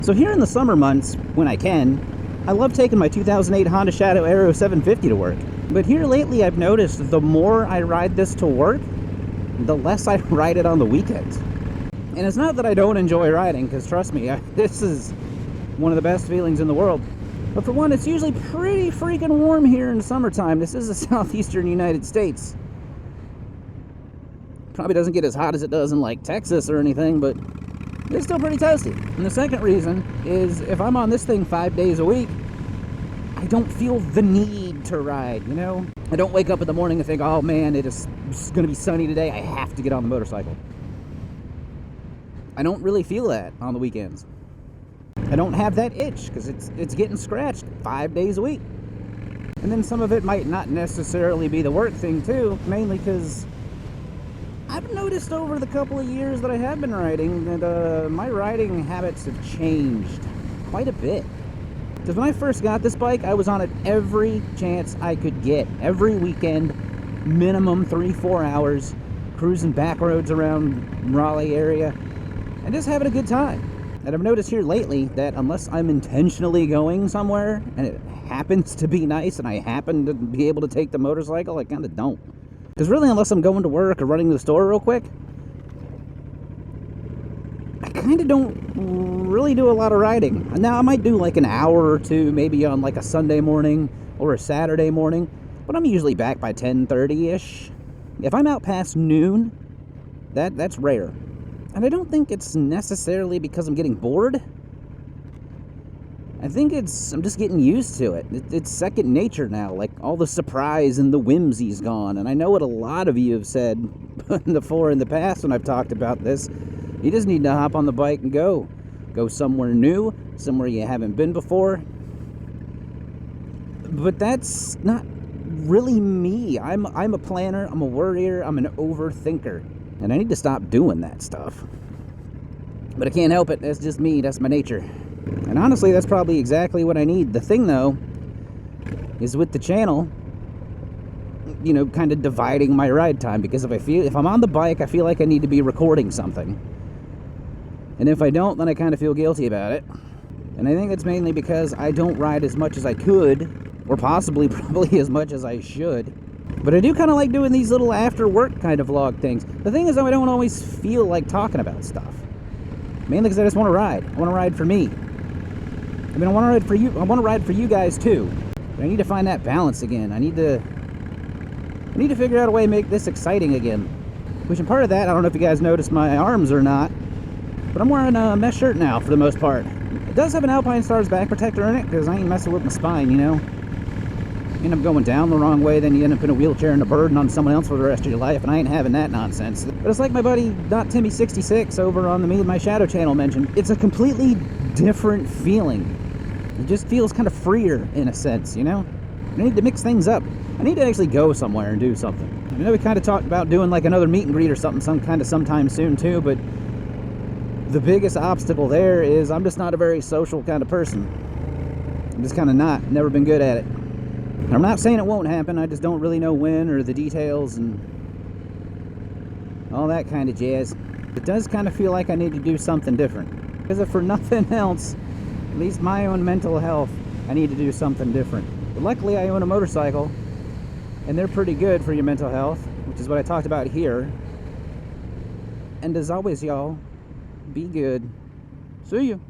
So here in the summer months, when I can, I love taking my 2008 Honda Shadow Aero 750 to work. But here lately I've noticed the more I ride this to work, the less I ride it on the weekends. And it's not that I don't enjoy riding, because trust me, this is one of the best feelings in the world. But for one, it's usually pretty freaking warm here in the summertime. This is the southeastern United States. Probably doesn't get as hot as it does in like Texas or anything, but it's still pretty toasty. And the second reason is if I'm on this thing 5 days a week, I don't feel the need to ride, you know? I don't wake up in the morning and think, oh man, it's gonna be sunny today, I have to get on the motorcycle. I don't really feel that on the weekends. I don't have that itch because it's getting scratched 5 days a week. And then some of it might not necessarily be the work thing too, mainly because I've noticed over the couple of years that I have been riding that my riding habits have changed quite a bit. Because when I first got this bike, I was on it every chance I could get. Every weekend, minimum 3-4 hours, cruising back roads around Raleigh area, and just having a good time. And I've noticed here lately that unless I'm intentionally going somewhere, and it happens to be nice, and I happen to be able to take the motorcycle, I kind of don't. Because really, unless I'm going to work or running to the store real quick, I kind of don't really do a lot of riding. Now, I might do like an hour or two, maybe on like a Sunday morning or a Saturday morning, but I'm usually back by 10:30-ish. If I'm out past noon, that's rare. And I don't think it's necessarily because I'm getting bored. I think I'm just getting used to it. It's second nature now. Like, all the surprise and the whimsy's gone. And I know what a lot of you have said before in the past when I've talked about this. You just need to hop on the bike and go. Go somewhere new, somewhere you haven't been before. But that's not really me. I'm a planner, I'm a worrier, I'm an overthinker. And I need to stop doing that stuff. But I can't help it. That's just me. That's my nature. And honestly, that's probably exactly what I need. The thing, though, is with the channel, you know, kind of dividing my ride time. Because if I'm on the bike, I feel like I need to be recording something. And if I don't, then I kind of feel guilty about it. And I think it's mainly because I don't ride as much as I could, or possibly probably as much as I should. But I do kind of like doing these little after work kind of vlog things. The thing is, though, I don't always feel like talking about stuff. Mainly because I just want to ride. I want to ride for me. I mean, I want to ride for you. I want to ride for you guys too. But I need to find that balance again. I need to figure out a way to make this exciting again. Which, in part of that, I don't know if you guys noticed my arms or not, but I'm wearing a mesh shirt now for the most part. It does have an Alpine Stars back protector in it because I ain't messing with my spine, you know. You end up going down the wrong way, then you end up in a wheelchair and a burden on someone else for the rest of your life, and I ain't having that nonsense. But it's like my buddy Timmy66 over on the Me and My Shadow channel mentioned. It's a completely different feeling. It just feels kind of freer in a sense, you know? I need to mix things up. I need to actually go somewhere and do something. I know we kind of talked about doing like another meet and greet or something sometime soon too, but the biggest obstacle there is I'm just not a very social kind of person. I'm just kind of not. Never been good at it. I'm not saying it won't happen, I just don't really know when or the details and all that kind of jazz. It does kind of feel like I need to do something different. Because if for nothing else, at least my own mental health, I need to do something different. But luckily I own a motorcycle, and they're pretty good for your mental health, which is what I talked about here. And as always, y'all, be good. See you.